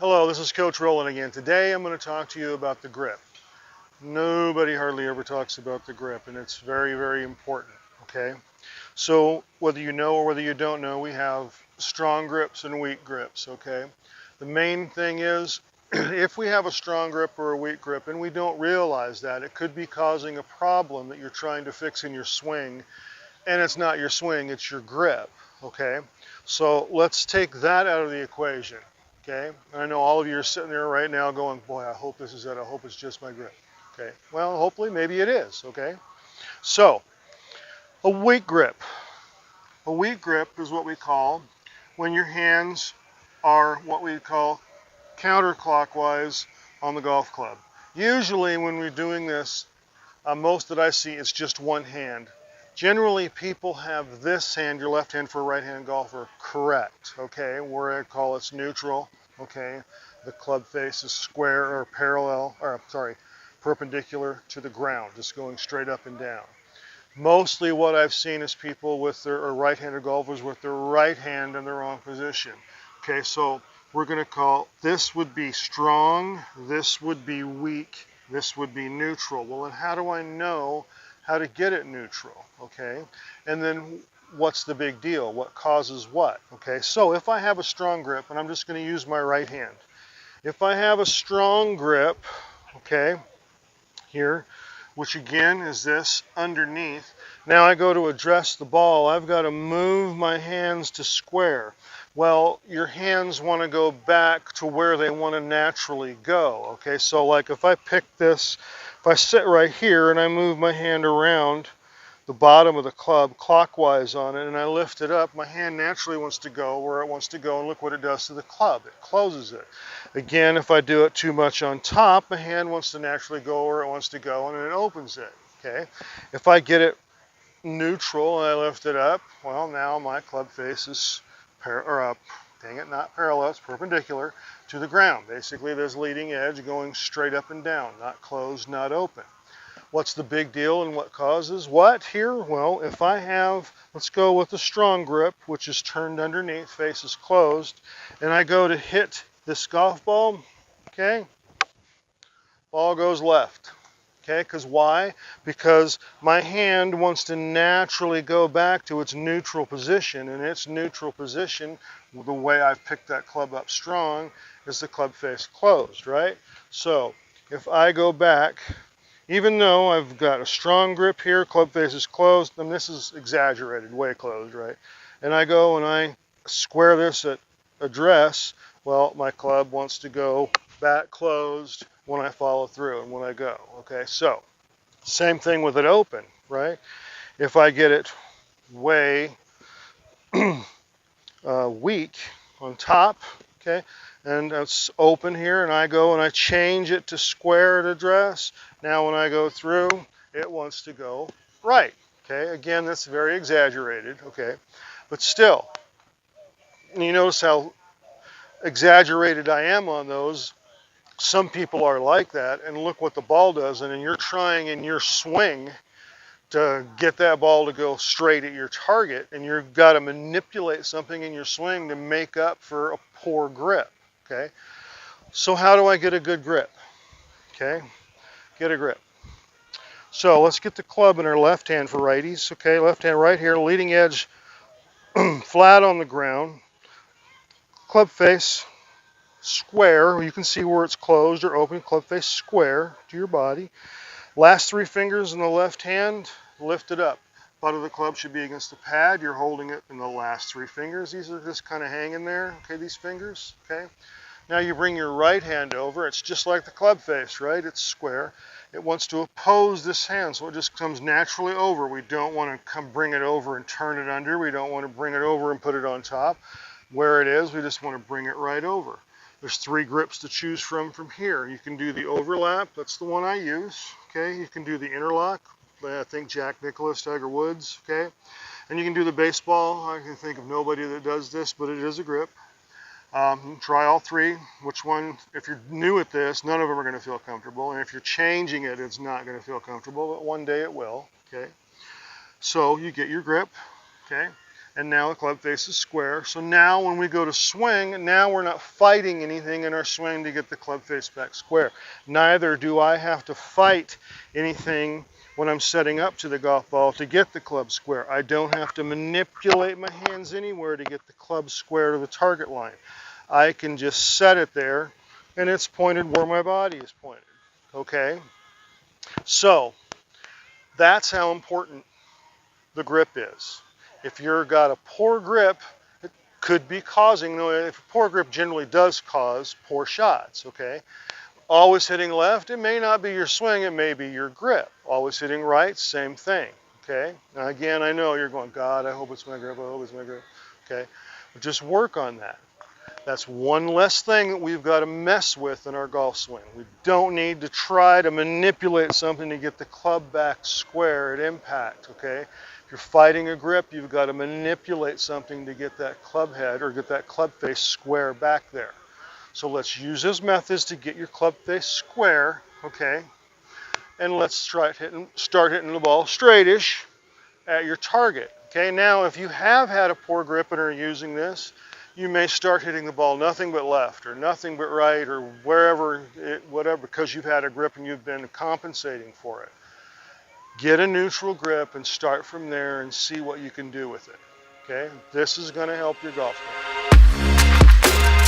Hello, this is Coach Roland again. Today I'm going to talk to you about the grip. Nobody hardly ever talks about the grip, and it's very, very important, okay? So whether you know or whether you don't know, we have strong grips and weak grips, okay? The main thing is, if we have a strong grip or a weak grip and we don't realize that, it could be causing a problem that you're trying to fix in your swing, and it's not your swing, it's your grip, okay? So let's take that out of the equation, okay? I know all of you are sitting there right now going, boy, I hope this is it, I hope it's just my grip, okay? Well, hopefully, maybe it is, okay? So, a weak grip. A weak grip is what we call when your hands are what we call counterclockwise on the golf club. Usually when we're doing this, most that I see, it's just one hand. Generally, people have this hand, your left hand for a right-hand golfer, correct, okay? Where I call it's neutral, okay? The club face is square or parallel, or sorry, perpendicular to the ground, just going straight up and down. Mostly what I've seen is people with their, or right-handed golfers with their right hand in the wrong position. Okay, so we're going to call, this would be strong, this would be weak, this would be neutral. Well, then how do I know how to get it neutral? Okay, and then what's the big deal? What causes what? Okay, so if I have a strong grip, and I'm just going to use my right hand. If I have a strong grip, okay, here, which again is this underneath. Now I go to address the ball, I've got to move my hands to square. Well, your hands want to go back to where they want to naturally go. Okay, so like if I pick this, if I sit right here and I move my hand around the bottom of the club clockwise on it and I lift it up, my hand naturally wants to go where it wants to go, and look what it does to the club. It closes it. Again, if I do it too much on top, my hand wants to naturally go where it wants to go and it opens it. Okay. If I get it neutral and I lift it up, well, now my club face is not parallel, it's perpendicular to the ground. Basically, there's leading edge going straight up and down, not closed, not open. What's the big deal and what causes what here? Well, if I have, let's go with the strong grip, which is turned underneath, face is closed, and I go to hit this golf ball, okay, ball goes left. Okay, because why? Because my hand wants to naturally go back to its neutral position, and its neutral position, the way I've picked that club up strong, is the club face closed, right? So if I go back, even though I've got a strong grip here, club face is closed, and this is exaggerated, way closed, right? And I go and I square this at address, well, my club wants to go back closed when I follow through and when I go, okay? So, same thing with it open, right? If I get it way weak on top, okay, and it's open here, and I go and I change it to square at address. Now when I go through, it wants to go right, okay? Again, that's very exaggerated, okay? But still, you notice how exaggerated I am on those. Some people are like that, and look what the ball does, and then you're trying in your swing to get that ball to go straight at your target, and you've got to manipulate something in your swing to make up for a poor grip, okay? So how do I get a good grip? Okay, get a grip. So let's get the club in our left hand for righties, okay? Left hand right here, leading edge flat on the ground, club face square. You can see where it's closed or open, club face square to your body. Last three fingers in the left hand, lift it up. Butt of the club should be against the pad. You're holding it in the last three fingers. These are just kind of hanging there, okay, these fingers, okay? Now you bring your right hand over. It's just like the club face, right? It's square. It wants to oppose this hand, so it just comes naturally over. We don't want to bring it over and turn it under. We don't want to bring it over and put it on top. Where it is, we just want to bring it right over. There's three grips to choose from here. You can do the overlap. That's the one I use. Okay. You can do the interlock. I think Jack Nicklaus, Tiger Woods. Okay. And you can do the baseball. I can think of nobody that does this, but it is a grip. Try all three. Which one, if you're new at this, none of them are going to feel comfortable. And if you're changing it, it's not going to feel comfortable, but one day it will. Okay. So you get your grip. Okay. and now the club face is square. So now when we go to swing, now we're not fighting anything in our swing to get the club face back square. Neither do I have to fight anything when I'm setting up to the golf ball to get the club square. I don't have to manipulate my hands anywhere to get the club square to the target line. I can just set it there and it's pointed where my body is pointed. Okay? So that's how important the grip is. If you've got a poor grip, it could be causing, if a poor grip generally does cause poor shots, okay? Always hitting left, it may not be your swing, it may be your grip. Always hitting right, same thing, okay? Now again, I know you're going, God, I hope it's my grip, I hope it's my grip, okay? But just work on that. That's one less thing that we've got to mess with in our golf swing. We don't need to try to manipulate something to get the club back square at impact, okay? If you're fighting a grip, you've got to manipulate something to get that club head or get that club face square back there. So let's use those methods to get your club face square, okay? And let's start hitting the ball straightish at your target, okay? Now, if you have had a poor grip and are using this, you may start hitting the ball nothing but left or nothing but right or wherever, whatever, because you've had a grip and you've been compensating for it. Get a neutral grip and start from there and see what you can do with it. Okay? This is going to help your golf game.